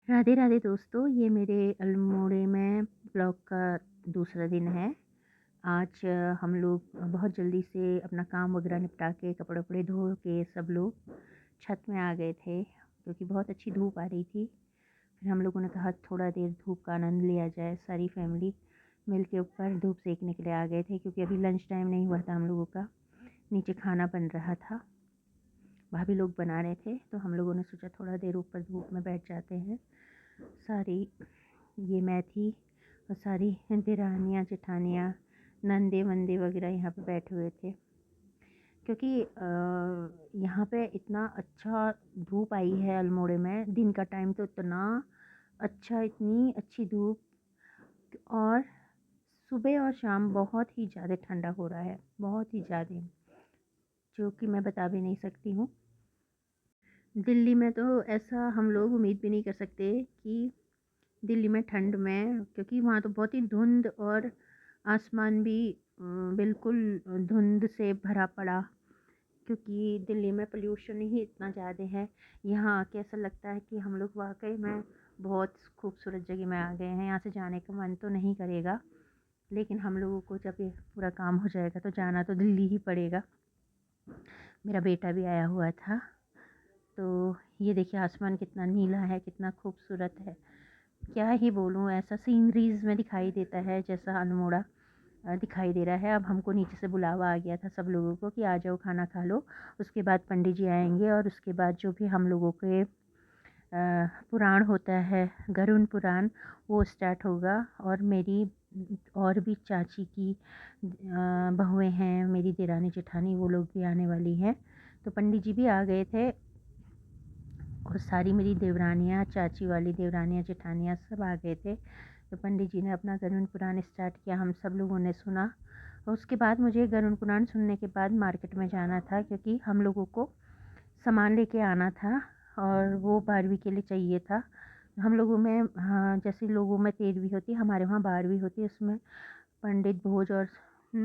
राधे राधे दोस्तों, ये मेरे अल्मोड़े में ब्लॉग का दूसरा दिन है। आज हम लोग बहुत जल्दी से अपना काम वगैरह निपटा के कपड़े वपड़े धो के सब लोग छत में आ गए थे क्योंकि बहुत अच्छी धूप आ रही थी। फिर हम लोगों ने कहा थोड़ा देर धूप का आनंद लिया जाए। सारी फैमिली मिल के ऊपर धूप सेकने के लिए आ गए थे क्योंकि अभी लंच टाइम नहीं हुआ था हम लोगों का। नीचे खाना बन रहा था, भाभी लोग बना रहे थे, तो हम लोगों ने सोचा थोड़ा देर ऊपर धूप में बैठ जाते हैं। सारी ये मैं थी और सारी देरानियाँ जेठानियाँ नंदे वंदे वगैरह यहाँ पे बैठे हुए थे क्योंकि यहाँ पे इतना अच्छा धूप आई है अल्मोड़े में। दिन का टाइम तो इतना अच्छा, इतनी अच्छी धूप, और सुबह और शाम बहुत ही ज़्यादा ठंडा हो रहा है, बहुत ही ज़्यादा, जो कि मैं बता भी नहीं सकती हूँ। दिल्ली में तो ऐसा हम लोग उम्मीद भी नहीं कर सकते कि दिल्ली में ठंड में, क्योंकि वहाँ तो बहुत ही धुंध और आसमान भी बिल्कुल धुंध से भरा पड़ा, क्योंकि दिल्ली में पोल्यूशन ही इतना ज़्यादा है। यहाँ आके ऐसा लगता है कि हम लोग वाकई में बहुत खूबसूरत जगह में आ गए हैं। यहाँ से जाने का मन तो नहीं करेगा, लेकिन हम लोगों को जब ये पूरा काम हो जाएगा तो जाना तो दिल्ली ही पड़ेगा। मेरा बेटा भी आया हुआ था, तो ये देखिए आसमान कितना नीला है, कितना खूबसूरत है। क्या ही बोलूँ, ऐसा सीनरीज़ में दिखाई देता है जैसा अल्मोड़ा दिखाई दे रहा है। अब हमको नीचे से बुलावा आ गया था सब लोगों को कि आ जाओ खाना खा लो। उसके बाद पंडित जी आएंगे और उसके बाद जो भी हम लोगों के पुराण होता है, गरुड़ पुराण, वो स्टार्ट होगा। और मेरी और भी चाची की बहुएं हैं, मेरी देरानी जेठानी, वो लोग भी आने वाली हैं। तो पंडित जी भी आ गए थे और सारी मेरी देवरानियाँ, चाची वाली देवरानियाँ जेठानियाँ सब आ गए थे। तो पंडित जी ने अपना गरुड़ पुराण स्टार्ट किया, हम सब लोगों ने सुना। और उसके बाद मुझे गरुड़ पुराण सुनने के बाद मार्केट में जाना था क्योंकि हम लोगों को सामान लेके आना था और वो 12वीं के लिए चाहिए था। हम लोगों में, हाँ, जैसे लोगों में 13वीं होती है, हमारे वहाँ 12वीं होती है। उसमें पंडित भोज और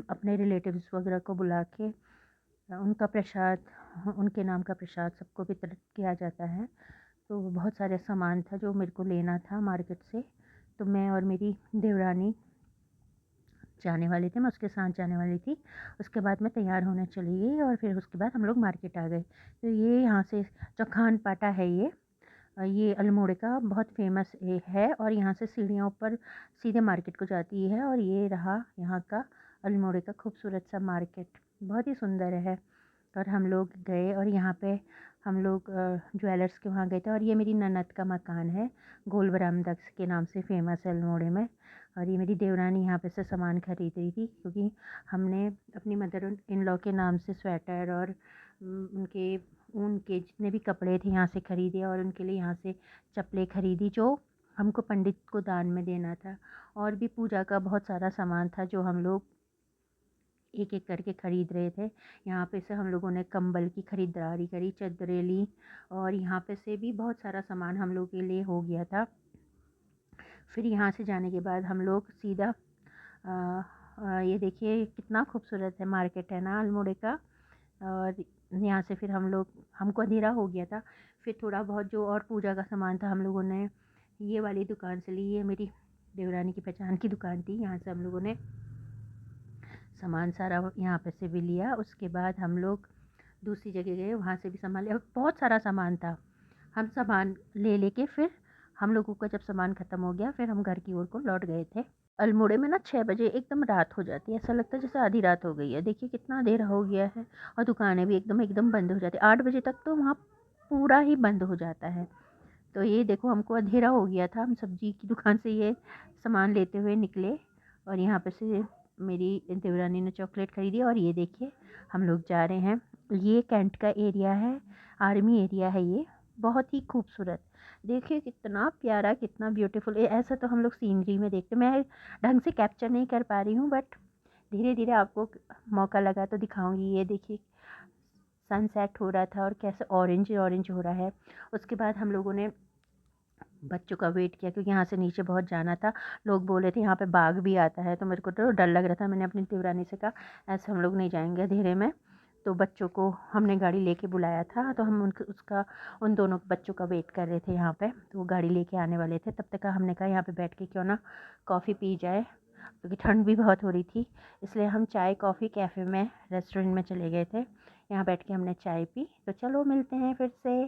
अपने रिलेटिव्स वगैरह को बुला के उनका प्रसाद, उनके नाम का प्रसाद सबको वितरित किया जाता है। तो बहुत सारे सामान था जो मेरे को लेना था मार्केट से। तो मैं और मेरी देवरानी जाने वाले थे, मैं उसके साथ जाने वाली थी। उसके बाद मैं तैयार होने चली गई और फिर उसके बाद हम लोग मार्केट आ गए। तो ये यहाँ से जो खान पाटा है, ये अल्मोड़े का बहुत फेमस है और यहाँ से सीढ़ियाँ ऊपर सीधे मार्केट को जाती है। और ये रहा यहाँ का अल्मोड़े का खूबसूरत सा मार्केट, बहुत ही सुंदर है। और हम लोग गए और यहाँ पे हम लोग ज्वेलर्स के वहाँ गए थे। और ये मेरी ननद का मकान है, गोल बरामदक्स के नाम से फ़ेमस है अल्मोड़े में। और ये मेरी देवरानी यहाँ पे से सामान खरीद रही थी क्योंकि हमने अपनी मदर इन लॉ के नाम से स्वेटर और उनके ऊन के जितने भी कपड़े थे यहाँ से ख़रीदे, और उनके लिए यहाँ से चप्पलें ख़रीदी जो हमको पंडित को दान में देना था। और भी पूजा का बहुत सारा सामान था जो हम लोग एक एक करके ख़रीद रहे थे। यहाँ पे से हम लोगों ने कंबल की ख़रीदारी करी, चद्दरें ली, और यहाँ पे से भी बहुत सारा सामान हम लोग के लिए हो गया था। फिर यहाँ से जाने के बाद हम लोग सीधा ये देखिए कितना खूबसूरत है मार्केट है ना अल्मोड़े का। और यहाँ से फिर हम लोग, हमको अंधेरा हो गया था, फिर थोड़ा बहुत जो और पूजा का सामान था हम लोगों ने ये वाली दुकान से ली। ये मेरी देवरानी की पहचान की दुकान थी, यहाँ से हम लोगों ने सामान सारा यहाँ पे से भी लिया। उसके बाद हम लोग दूसरी जगह गए, वहाँ से भी सामान लिया, बहुत सारा सामान था। हम सामान ले लेके फिर हम लोगों का जब सामान ख़त्म हो गया फिर हम घर की ओर को लौट गए थे। अल्मोड़े में ना 6 बजे एकदम रात हो जाती है, ऐसा लगता है जैसे आधी रात हो गई है। देखिए कितना अंधेरा हो गया है और दुकानें भी एकदम एकदम बंद हो जाती है। 8 बजे तक तो वहाँ पूरा ही बंद हो जाता है। तो ये देखो हमको अंधेरा हो गया था, हम सब्ज़ी की दुकान से ये सामान लेते हुए निकले और यहाँ पे से मेरी देवरानी ने चॉकलेट ख़रीदी। और ये देखिए हम लोग जा रहे हैं, ये कैंट का एरिया है, आर्मी एरिया है ये, बहुत ही खूबसूरत। देखिए कितना प्यारा, कितना ब्यूटीफुल। ऐसा तो हम लोग सीनरी में देखते, मैं ढंग से कैप्चर नहीं कर पा रही हूँ, बट धीरे धीरे आपको मौका लगा तो दिखाऊंगी। ये देखिए सनसेट हो रहा था और कैसे ऑरेंज ऑरेंज हो रहा है। उसके बाद हम लोगों ने बच्चों का वेट किया क्योंकि यहाँ से नीचे बहुत जाना था। लोग बोले थे यहाँ पे बाघ भी आता है, तो मेरे को तो डर लग रहा था। मैंने अपनी देवरानी से कहा ऐसे हम लोग नहीं जाएंगे अंधेरे में, तो बच्चों को हमने गाड़ी लेके बुलाया था, तो हम उन दोनों बच्चों का वेट कर रहे थे यहाँ पे। तो वो गाड़ी लेके आने वाले थे, तब तक हमने कहा यहाँ पे बैठ के क्यों ना कॉफ़ी पी जाए, क्योंकि ठंड भी बहुत हो रही थी। इसलिए हम चाय कॉफ़ी कैफ़े में रेस्टोरेंट में चले गए थे। यहाँ बैठ के हमने चाय पी। तो चलो मिलते हैं फिर से।